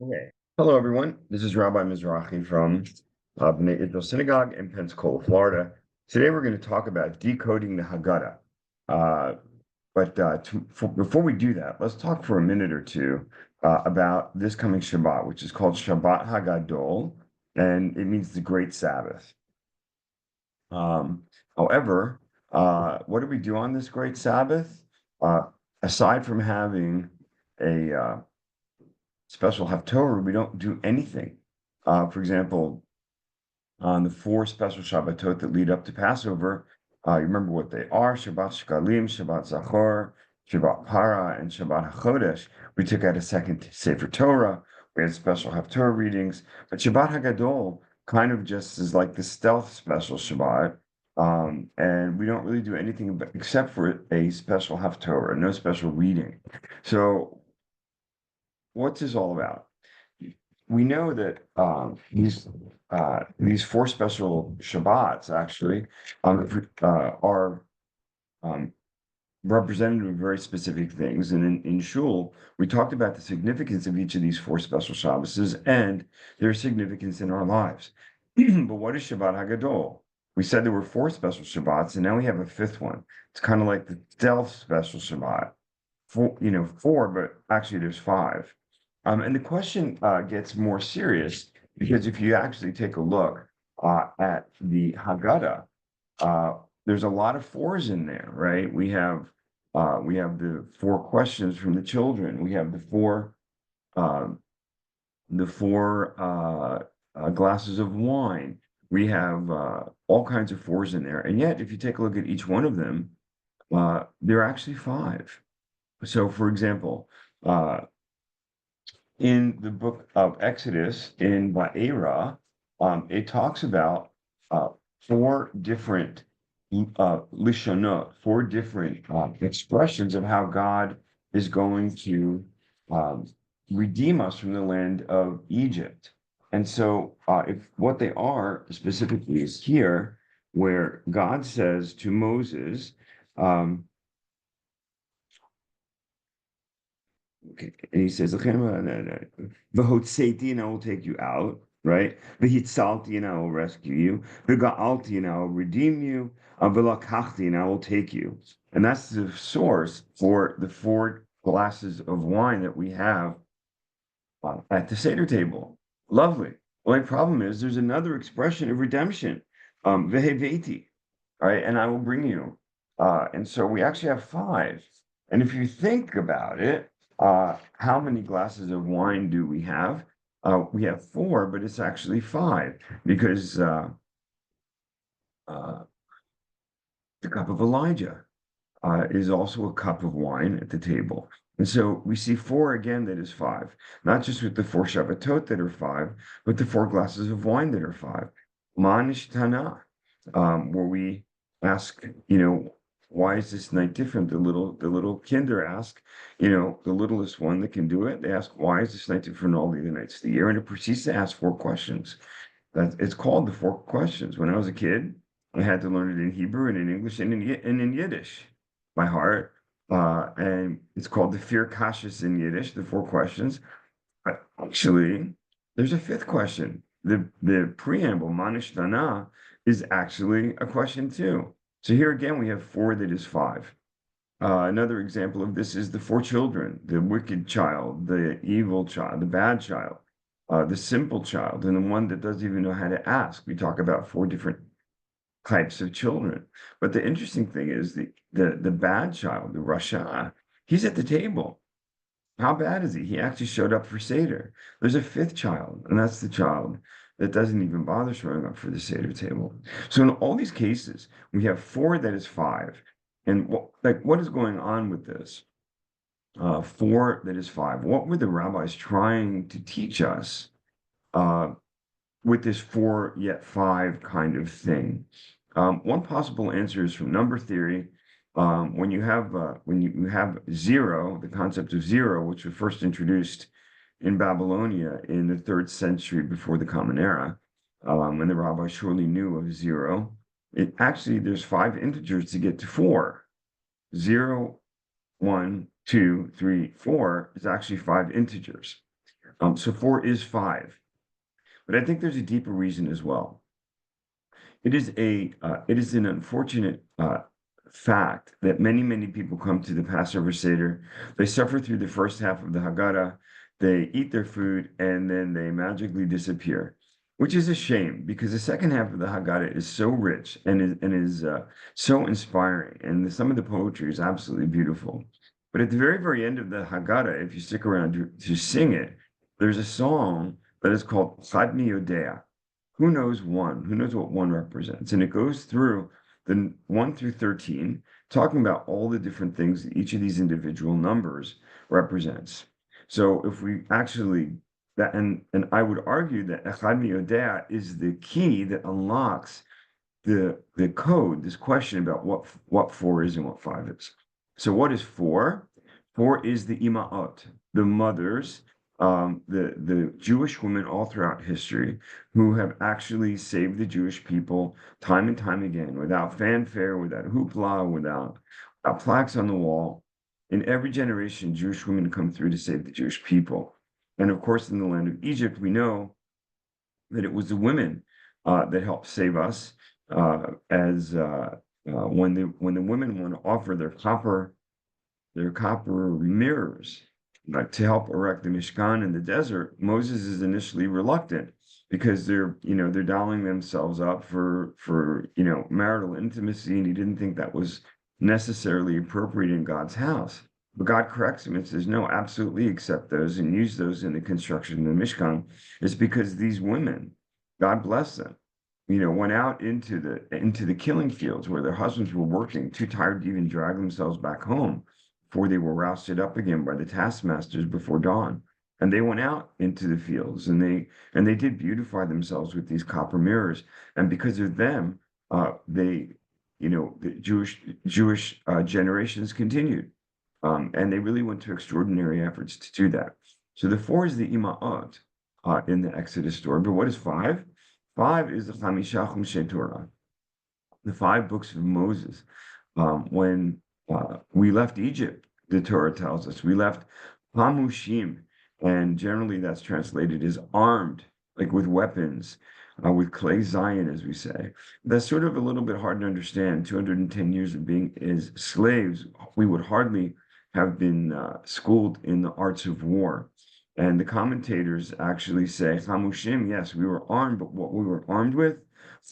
Okay. Hello, everyone. This is Rabbi Mizrahi from B'nai Israel Synagogue in Pensacola, Florida. Today, we're going to talk about decoding the Haggadah. Before we do that, let's talk for a minute or two about this coming Shabbat, which is called Shabbat Hagadol, and it means the Great Sabbath. Um, However, what do we do on this Great Sabbath? Uh, Aside from having a special Haftorah, we don't do anything. For example, on the four special Shabbatot that lead up to Passover, you remember what they are: Shabbat Shkalim, Shabbat Zachor, Shabbat Para, and Shabbat HaChodesh. We took out a second Sefer Torah. We had special Haftorah readings, but Shabbat Hagadol kind of just is like the stealth special Shabbat. And we don't really do anything except for a special Haftorah, no special reading. So what's this all about? We know that these four special Shabbats actually are um, representative of very specific things. And in Shul, we talked about the significance of each of these four special Shabbos and their significance in our lives. But what is Shabbat Hagadol? We said there were four special Shabbats, and now we have a fifth one. It's kind of like the stealth special Shabbat. Four, but actually there's five. And the question gets more serious because if you actually take a look at the Haggadah, uh, there's a lot of fours in there, right? We have the four questions from the children. We have um, the four glasses of wine. We have all kinds of fours in there, and yet if you take a look at each one of them, they're actually five. So, for example, uh, in the book of Exodus in Va'era, it talks about uh, four different lishonot, four different expressions of how God is going to um, redeem us from the land of Egypt. And so, if what they are specifically is here, where God says to Moses, um, okay. And he says, V'hotzeti, and I will take you out, right? V'hitzalti, and I will rescue you. V'ga'alti, and I will redeem you. V'lakachti, and I will take you. And that's the source for the four glasses of wine that we have at the Seder table. Lovely. Only problem is there's another expression of redemption. V'heveti, all right? And I will bring you. And so we actually have five. And if you think about it, how many glasses of wine do we have? We have four, but it's actually five because uh, the cup of Elijah is also a cup of wine at the table. And so we see four again that is five, not just with the four Shabbatot that are five, but the four glasses of wine that are five. Manishtana, where we ask, why is this night different? The little kinder ask, the littlest one that can do it, they ask, why is this night different from all the other nights of the year? And it proceeds to ask four questions. It's called the four questions. When I was a kid, I had to learn it in Hebrew and in English and in Yiddish by heart. And it's called the Fear Kashas in Yiddish, the four questions. But actually, there's a fifth question. The preamble, Manishtana, is actually a question too. So here again, we have four that is five. Another example of this is the four children: the wicked child, the evil child, the bad child, the simple child, and the one that doesn't even know how to ask. We talk about four different types of children. But the interesting thing is the bad child, the Rasha, he's at the table. How bad is he? He actually showed up for Seder. There's a fifth child, and that's the child that doesn't even bother showing up for the Seder table. So in all these cases, we have four that is five. And what is going on with this? Four that is five. What were the rabbis trying to teach us uh, with this four yet five kind of thing? One possible answer is from number theory. When you have zero, the concept of zero, which was first introduced in Babylonia in the 3rd century before the Common Era, and the rabbis surely knew of zero. There's five integers to get to four. 0, 1, 2, 3, 4 is actually five integers. So 4 is 5. But I think there's a deeper reason as well. It is an unfortunate fact that many people come to the Passover Seder. They suffer through the first half of the Haggadah, they eat their food, and then they magically disappear, which is a shame because the second half of the Haggadah is so rich and is so inspiring, and some of the poetry is absolutely beautiful. But at the very end of the Haggadah, if you stick around to sing it, there's a song that is called Chad Mi Yodea. Who knows one? Who knows what one represents? And it goes through the 1 through 13, talking about all the different things that each of these individual numbers represents. So if we actually that and I would argue that Echad Mi'odea is the key that unlocks the code, this question about what 4 is and what 5 is. So what is 4? 4 is the Ima'ot, the mothers, the Jewish women all throughout history who have actually saved the Jewish people time and time again, without fanfare, without hoopla, without plaques on the wall. In every generation, Jewish women come through to save the Jewish people. And of course, in the land of Egypt, we know that it was the women that helped save us as when the women want to offer their copper mirrors to help erect the Mishkan in the desert. Moses is initially reluctant because they're dialing themselves up for marital intimacy, and he didn't think that was necessarily appropriate in God's house. But God corrects him and says, no, absolutely accept those and use those in the construction of the Mishkan. It's because these women, God bless them, went out into the killing fields where their husbands were working, too tired to even drag themselves back home before they were rousted up again by the taskmasters before dawn. And they went out into the fields and they did beautify themselves with these copper mirrors. And because of them, the Jewish generations continued. And they really went to extraordinary efforts to do that. So the 4 is the Ima'ot in the Exodus story. But what is 5? 5 is the Chamisha Chumshei Torah, the 5 books of Moses. When we left Egypt, the Torah tells us, we left Hamushim, and generally that's translated as armed, like with weapons, with clay Zion, as we say. That's sort of a little bit hard to understand. 210 years of being as slaves, we would hardly have been schooled in the arts of war. And the commentators actually say, Hamushim, yes, we were armed, but what we were armed with?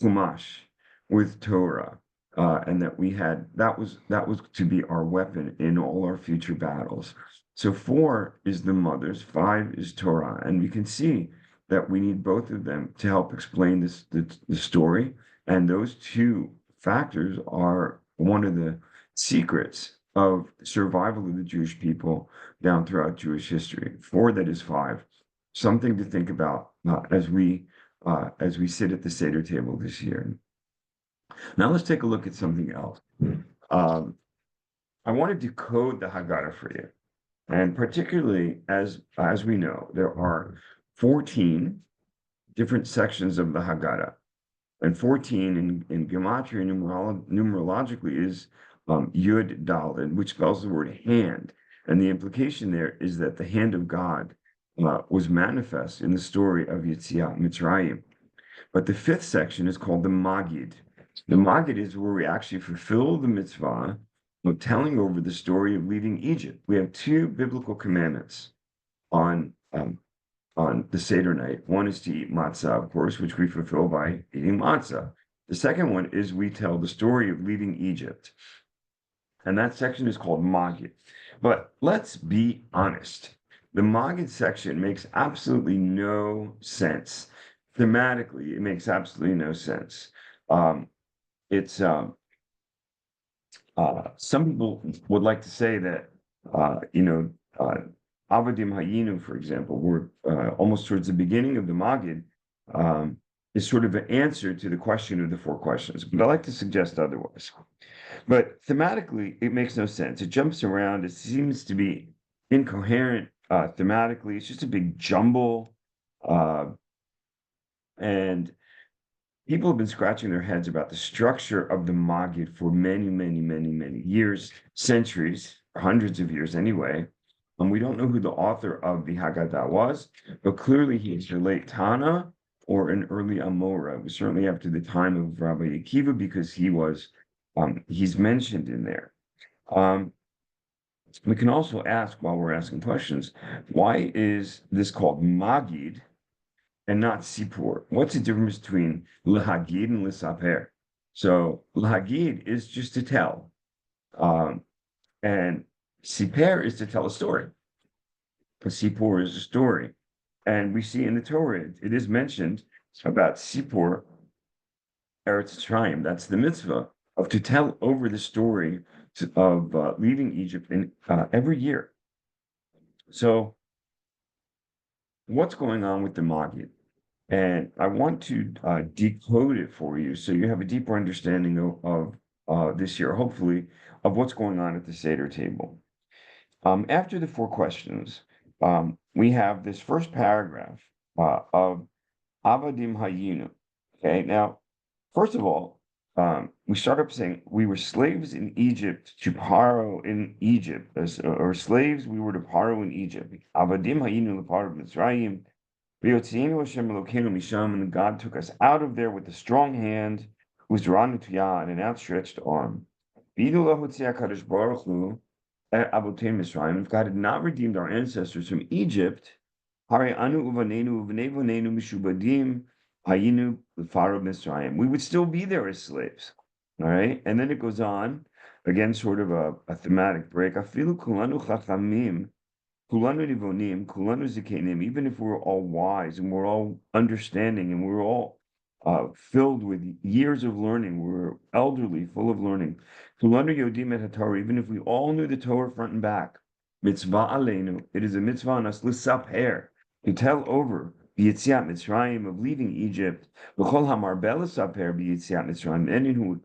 Chumash, with Torah. And that was to be our weapon in all our future battles. So 4 is the mothers, 5 is Torah, and we can see that we need both of them to help explain the story. And those two factors are one of the secrets of survival of the Jewish people down throughout Jewish history. 4, that is 5, something to think about as we sit at the Seder table this year. Now let's take a look at something else. I want to decode the Haggadah for you, and particularly as we know, there are 14 different sections of the Haggadah, and 14 in gematria numerologically is Yud Daled, which spells the word hand, and the implication there is that the hand of God was manifest in the story of Yetziat Mitzrayim. But the 5th section is called the Magid. The Magid is where we actually fulfill the mitzvah of telling over the story of leaving Egypt. We have 2 biblical commandments on the Seder night. One is to eat matzah, of course, which we fulfill by eating matzah. The second one is we tell the story of leaving Egypt. And that section is called Magid. But let's be honest. The Magid section makes absolutely no sense. Thematically, it makes absolutely no sense. Some people would like to say that, Avadim Hayinu, for example, were almost towards the beginning of the Magid, is sort of an answer to the question of the 4 questions. But I like to suggest otherwise. But thematically, it makes no sense. It jumps around. It seems to be incoherent thematically. It's just a big jumble. And people have been scratching their heads about the structure of the Magid for many years, centuries, hundreds of years anyway. We don't know who the author of the Haggadah was, but clearly he is a late Tana or an early Amora. It was certainly after the time of Rabbi Akiva because he's mentioned in there. Um, we can also ask while we're asking questions, why is this called Magid and not Sipur? What's the difference between Lahagid and Lisaper? So Lahagid is just to tell, um, and Siper is to tell a story. A Sipur is a story. And we see in the Torah, it is mentioned about Sipur, Eretz Yisrael. That's the mitzvah of to tell over the story of leaving Egypt every year. So what's going on with the Magid? And I want to decode it for you so you have a deeper understanding of this year, hopefully, of what's going on at the Seder table. After the four questions, we have this first paragraph of Avadim Hayinu. Okay, now, first of all, we start up saying we were slaves in Egypt to Paro in Egypt, or slaves we were to Paro in Egypt. Avadim Hayinu leparo Mitzrayim. And God took us out of there with a strong hand, and an outstretched arm. If God had not redeemed our ancestors from Egypt, we would still be there as slaves. All right. And then it goes on, again, sort of a thematic break. Kulanu Nivonim, Kulanu Zikanim, even if we're all wise and we're all understanding and we're all filled with years of learning, we're elderly, full of learning. Kulanu Yodim et HaTorah, even if we all knew the Torah front and back. Mitzvah Aleinu, it is a mitzvah on us, Lissaper, to tell over the Yetziat Mitzrayim of leaving Egypt, V'chol HaMarbel Lissaper b'Yetziat Mitzrayim, anyone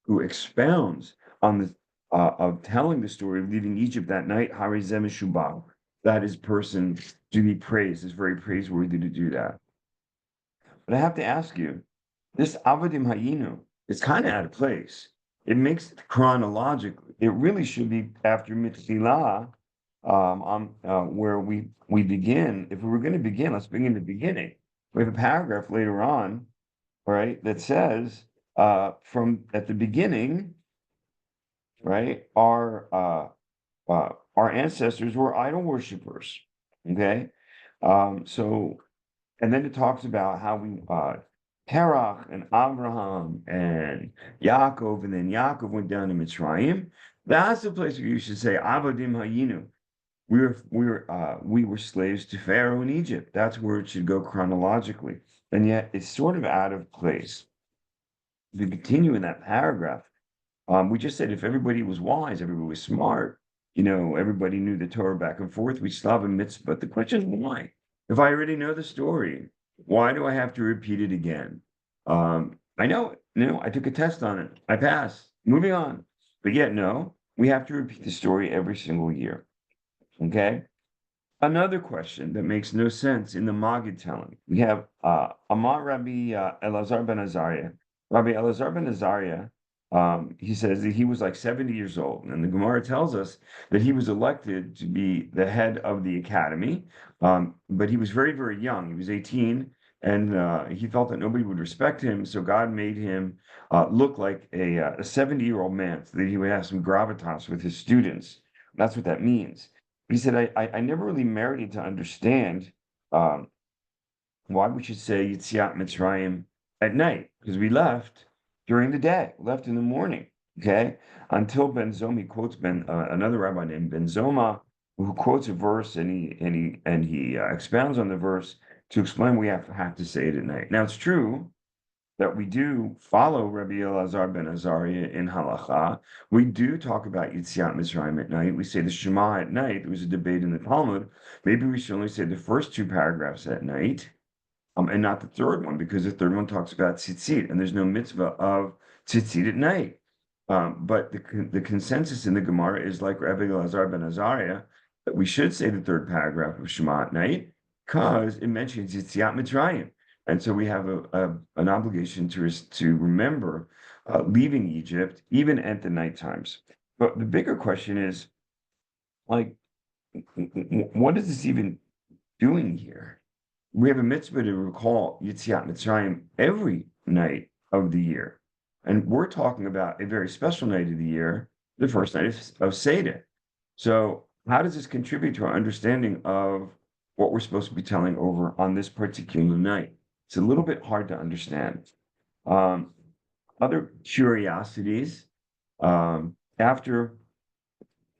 who expounds on the of telling the story of leaving Egypt that night, Harizem Shubal, that is person to be praised. It's very praiseworthy to do that. But I have to ask you, this Avadim Hayinu is kind of out of place. It makes it chronologically. It really should be after Mitzilah, where we begin. If we were going to begin, let's begin the beginning. We have a paragraph later on, right, that says from at the beginning, right, our ancestors were idol worshippers. Okay. So, and then it talks about how we, Terach and Abraham and Yaakov, and then Yaakov went down to Mitzrayim. That's the place where you should say, Avadim Hayinu. We were slaves to Pharaoh in Egypt. That's where it should go chronologically. And yet it's sort of out of place. If we continue in that paragraph, we just said if everybody was wise, everybody was smart, everybody knew the Torah back and forth, we still have a mitzvah. But the question is why? If I already know the story, why do I have to repeat it again? I know it. I took a test on it. I passed. Moving on. But yet, no, we have to repeat the story every single year. Okay? Another question that makes no sense in the Maggid telling. We have Amar Rabbi Elazar ben Azariah. Rabbi Elazar ben Azariah, he says that he was like 70 years old. And the Gemara tells us that he was elected to be the head of the academy. But he was very, very young. He was 18, and he felt that nobody would respect him. So God made him look like a 70-year-old man so that he would have some gravitas with his students. That's what that means. He said, I never really merited to understand why we should say Yetziat Mitzrayim at night, because we left during the day, left in the morning, okay? Until Ben Zoma, he quotes another rabbi named Ben Zoma, who quotes a verse and he expounds on the verse to explain we have to say it at night. Now, it's true that we do follow Rabbi Elazar ben Azariah in halacha. We do talk about Yetziat Mitzrayim at night. We say the Shema at night. There was a debate in the Talmud. Maybe we should only say the first two paragraphs at night, and not the third one, because the third one talks about tzitzit, and there's no mitzvah of tzitzit at night. But the consensus in the Gemara is like Rabbi Elazar ben Azariah, that we should say the third paragraph of Shema at night, because it mentions Yetziat Mitzrayim. And so we have an obligation to remember leaving Egypt, even at the night times. But the bigger question is, like, what is this even doing here? We have a mitzvah to recall Yetziat Mitzrayim every night of the year. And we're talking about a very special night of the year, the first night of Seder. So how does this contribute to our understanding of what we're supposed to be telling over on this particular night? It's a little bit hard to understand. Um, Other curiosities, after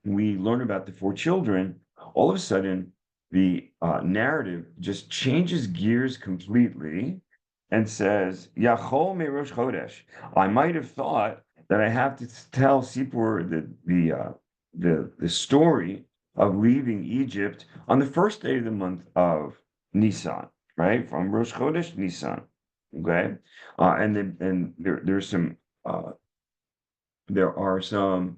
we learn about the four children, all of a sudden the narrative just changes gears completely and says, Yachol me Rosh Chodesh. I might have thought that I have to tell Sipur the story of leaving Egypt on the first day of the month of Nisan, right? From Rosh Chodesh Nisan. Okay. There's some there are some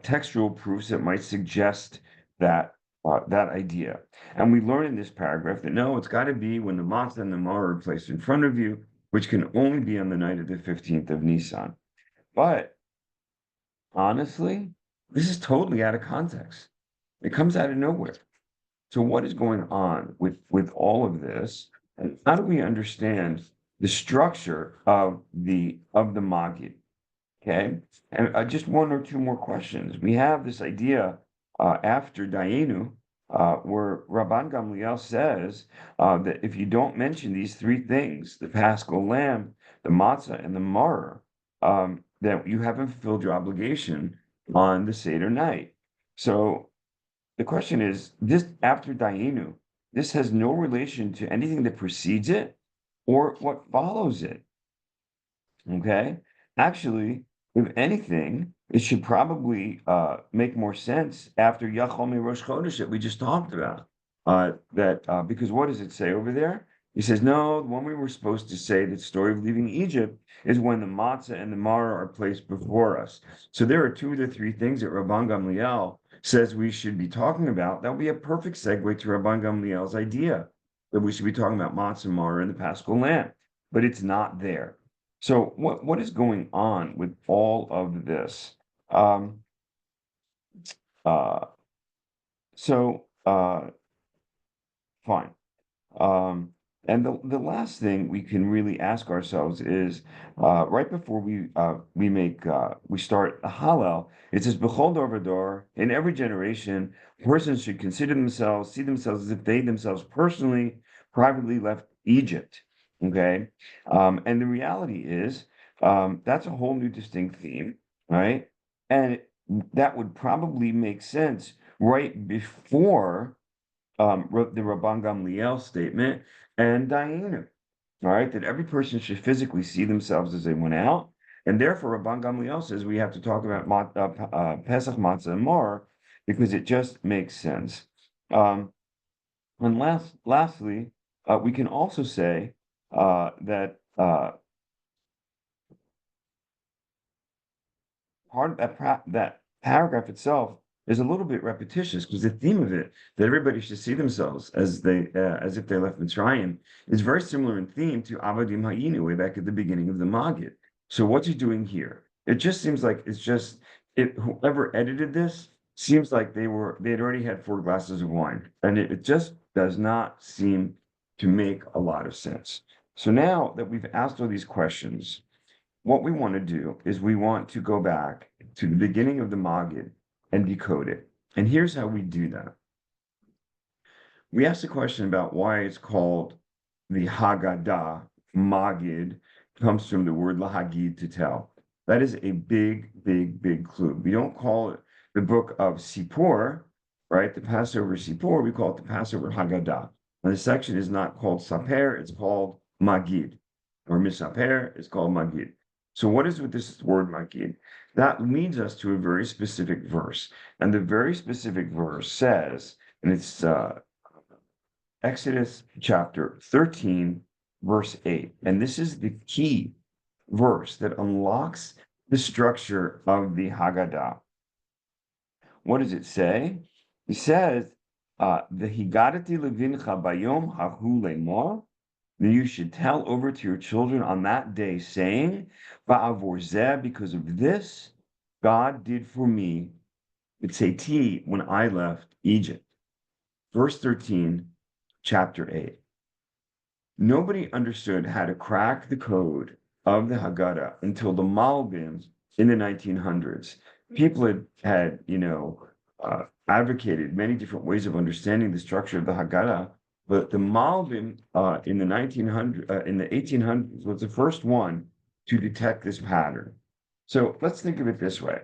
textual proofs that might suggest that idea. And we learn in this paragraph that no, it's got to be when the matzah and the maror are placed in front of you, which can only be on the night of the 15th of Nisan. But honestly, this is totally out of context. It comes out of nowhere. So what is going on with all of this? And how do we understand the structure of the Maggid? Okay, and just one or two more questions. We have this idea after Dayenu, where Rabban Gamliel says that if you don't mention these three things, the Paschal lamb, the matzah, and the maror, that you haven't fulfilled your obligation on the Seder night. So the question is, this after Dayenu, this has no relation to anything that precedes it or what follows it. Okay, actually, if anything, it should probably make more sense after Yachol Rosh Chodesh that we just talked about. Because what does it say over there? He says, no, the one we were supposed to say, the story of leaving Egypt, is when the matzah and the maror are placed before us. So there are two to three things that Rabban Gamliel says we should be talking about. That would be a perfect segue to Rabban Gamliel's idea that we should be talking about matzah, maror, and the Paschal lamb, but it's not there. So what is going on with all of this? Um, uh, so fine. Um, and the last thing we can really ask ourselves is right before we start a Hallel, it says B'chol dor v'dor, in every generation, persons should consider themselves, see themselves as if they themselves personally, privately left Egypt. Okay, and the reality is that's a whole new distinct theme, right? And that would probably make sense right before the Rabban Gamliel statement and Dayenu, all right, that every person should physically see themselves as they went out. And therefore, Rabban Gamliel says we have to talk about Pesach, Matzah, and Maror because it just makes sense. And lastly, we can also say that part of that paragraph itself is a little bit repetitious because the theme of it, that everybody should see themselves as if they left Mitzrayim, is very similar in theme to Avadim Hayinu way back at the beginning of the Maggid. So what's he doing here? It just seems like whoever edited this seems like they'd already had 4 glasses of wine, and it just does not seem to make a lot of sense. So now that we've asked all these questions, what we want to do is we want to go back to the beginning of the Maggid and decode it. And here's how we do that. We asked a question about why it's called the Haggadah. Maggid comes from the word lahagid, to tell. That is a big, big, big clue. We don't call it the book of Sipur, right? The Passover Sipur, we call it the Passover Haggadah. And the section is not called Saper, it's called Maggid. Or Misaper, it's called Maggid. So what is with this word Maggid? That leads us to a very specific verse. And the very specific verse says, and it's Exodus chapter 13, verse 8. And this is the key verse that unlocks the structure of the Haggadah. What does it say? It says, the Higadati levincha bayom hahu lemor, that you should tell over to your children on that day, saying, Ba'avor zeh, because of this, God did for me, B'tzeiti, when I left Egypt. verse 13, chapter 8. Nobody understood how to crack the code of the Haggadah until the Malbim in the 1900s. People had advocated many different ways of understanding the structure of the Haggadah, but the Malbim in the 1800s was the first one to detect this pattern. So let's think of it this way.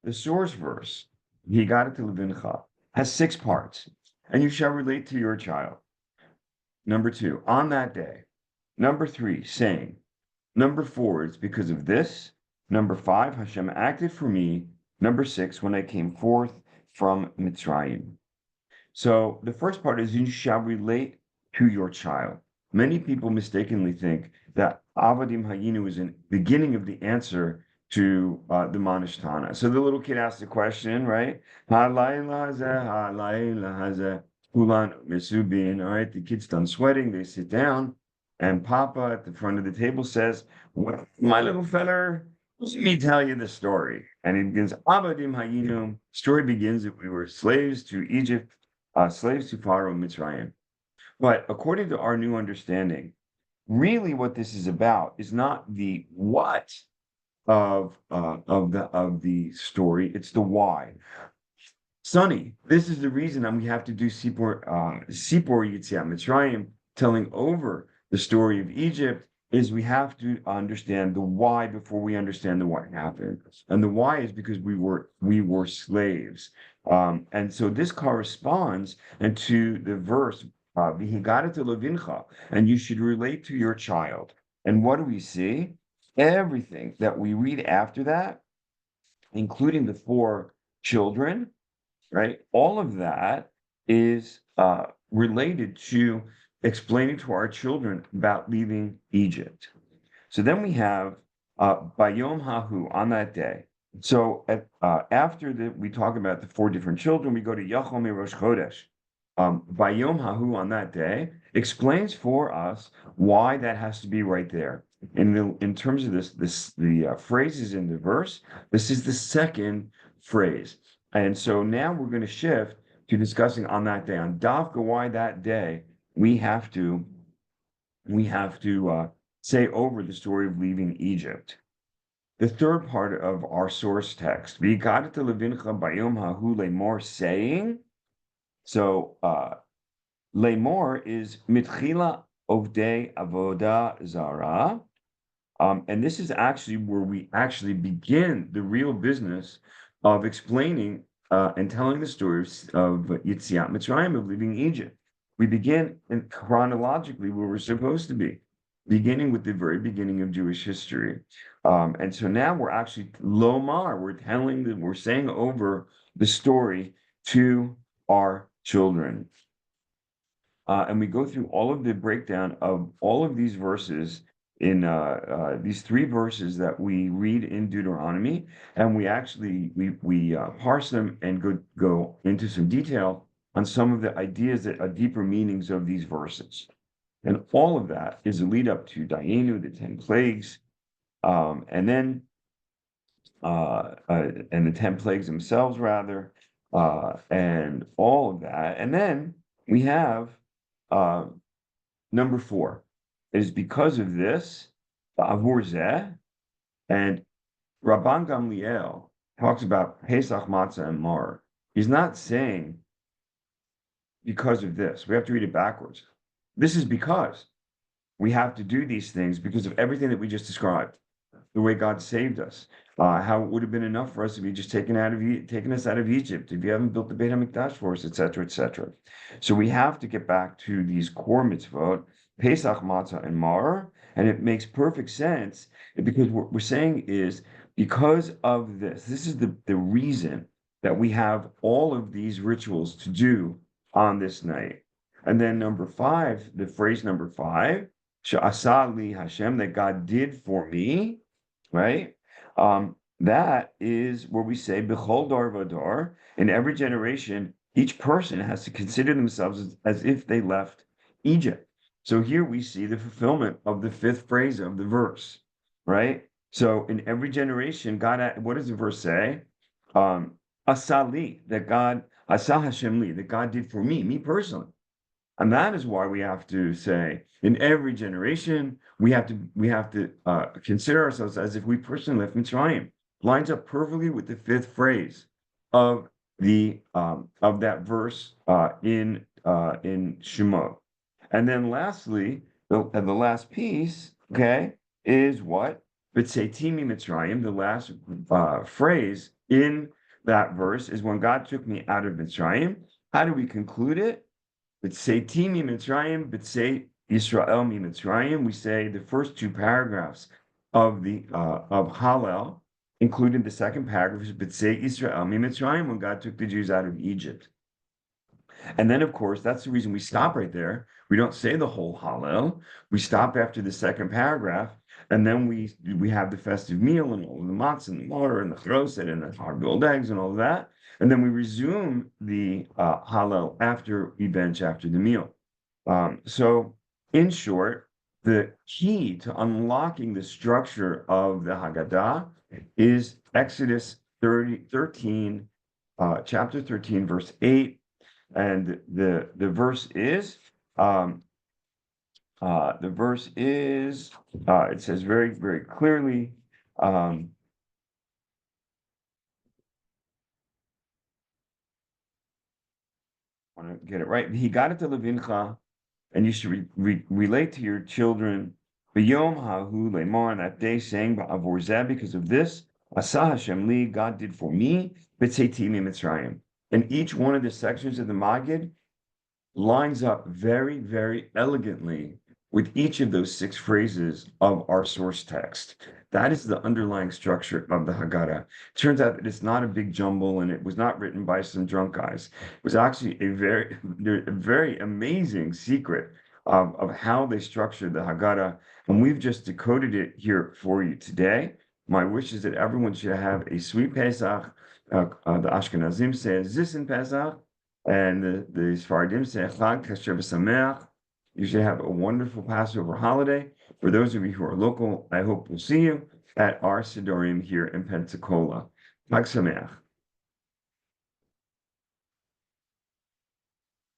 The source verse, Haggadah to Levincha, has 6 parts, and you shall relate to your child. Number 2, on that day. Number 3, saying. Number 4, it's because of this. Number 5, Hashem acted for me. Number 6, when I came forth from Mitzrayim. So the first part is you shall relate to your child. Many people mistakenly think that Avadim Hayinu is in the beginning of the answer to the Manishtana. So the little kid asks the question, right? Halayla hazeh, halayla hazeh, hulan misubin. All right, the kid's done sweating. They sit down, and Papa at the front of the table says, well, "My little feller, let me tell you the story." And it begins, Avadim Hayinu. Story begins that we were slaves to Egypt, slaves to Pharaoh Mitzrayim. But according to our new understanding, really what this is about is not the what of the story, it's the why. Sonny, this is the reason we have to do Sipor Yetziat Mitzrayim, telling over the story of Egypt, is we have to understand the why before we understand the what happened. And the why is because we were slaves. And so this corresponds and to the verse, V'higata to Levincha, and you should relate to your child. And what do we see? Everything that we read after that, including the 4 children, right? All of that is related to explaining to our children about leaving Egypt. So then we have Bayom Hahu, on that day. So after we talk about the 4 different children, we go to Yachom Rosh Chodesh. Bayom Hahu, on that day, explains for us why that has to be right there. In terms of the phrases in the verse, this is the second phrase. And so now we're going to shift to discussing on that day. On Davka, why that day, we have to say over the story of leaving Egypt. The third part of our source text, V'yigadat levincha bayom hahu lemor, saying. So lemor is mitchila ovdei avoda zara. And this is actually where we actually begin the real business of explaining and telling the story of Yetziat Mitzrayim, of leaving Egypt. We begin chronologically where we're supposed to be, beginning with the very beginning of Jewish history. And so now we're actually lomar, we're saying over the story to our children. And we go through all of the breakdown of all of these verses in these 3 verses that we read in Deuteronomy, and we actually parse them and go into some detail on some of the ideas that are deeper meanings of these verses. And all of that is a lead up to Dayenu, the 10 plagues, and then and the 10 plagues themselves, rather, and all of that. And then we have number 4. It is because of this, Avur Zeh, and Rabban Gamliel talks about Pesach, Matzah, and Mar. He's not saying because of this. We have to read it backwards. This is because we have to do these things because of everything that we just described, the way God saved us, how it would have been enough for us if He just taken us out of Egypt, if you haven't built the Beit HaMikdash for us, etc., etc. So we have to get back to these core mitzvot, Pesach, Matzah, and Mar, and it makes perfect sense because what we're saying is because of this. This is the reason that we have all of these rituals to do on this night. And then number 5, the phrase number 5, Sha'asa li Hashem, that God did for me, right? That is where we say, B'chol dar v'dar, in every generation, each person has to consider themselves as if they left Egypt. So here we see the fulfillment of the 5th phrase of the verse, right? So in every generation, God, what does the verse say? asali, that God, asa Hashem li, that God did for me personally. And that is why we have to say, in every generation, we have to consider ourselves as if we personally left Mitzrayim. Lines up perfectly with the fifth phrase of the of that verse in Shemot. And then lastly, the last piece, okay, is what? B'tzeitimi Mitzrayim. The last phrase in that verse is when God took me out of Mitzrayim. How do we conclude it? B'tzeiti mi Mitzrayim, b'tzeit Yisrael mi Mitzrayim. We say the first two paragraphs of the of Hallel, including the second paragraph, is b'tzeit Yisrael mi Mitzrayim, when God took the Jews out of Egypt. And then, of course, that's the reason we stop right there. We don't say the whole Hallel. We stop after the second paragraph, and then we have the festive meal and all of the matzah and the water and the chroset and the hard-boiled eggs and all of that. And then we resume the Hallel after we bench after the meal. So, in short, the key to unlocking the structure of the Haggadah is Exodus 13, chapter 13, verse 8. And the verse is it says very, very clearly, I want to get it right. He got it to Levincha, and you should relate to your children B'yom hahu lemar, on that day, saying ba'avor zeh, because of this, asa Hashem li, God did for me, b'tzeiti mi Mitzrayim. And each one of the sections of the Maggid lines up very, very elegantly with each of those six phrases of our source text. That is the underlying structure of the Haggadah. It turns out that it's not a big jumble, and it was not written by some drunk guys. It was actually a very amazing secret of how they structured the Haggadah, and we've just decoded it here for you today. My wish is that everyone should have a sweet Pesach. The Ashkenazim say Zis in Pesach, and the Sephardim say Chag Kasher V'Sameach. You should have a wonderful Passover holiday. For those of you who are local, I hope we'll see you at our Sidorim here in Pensacola. Chag Sameach.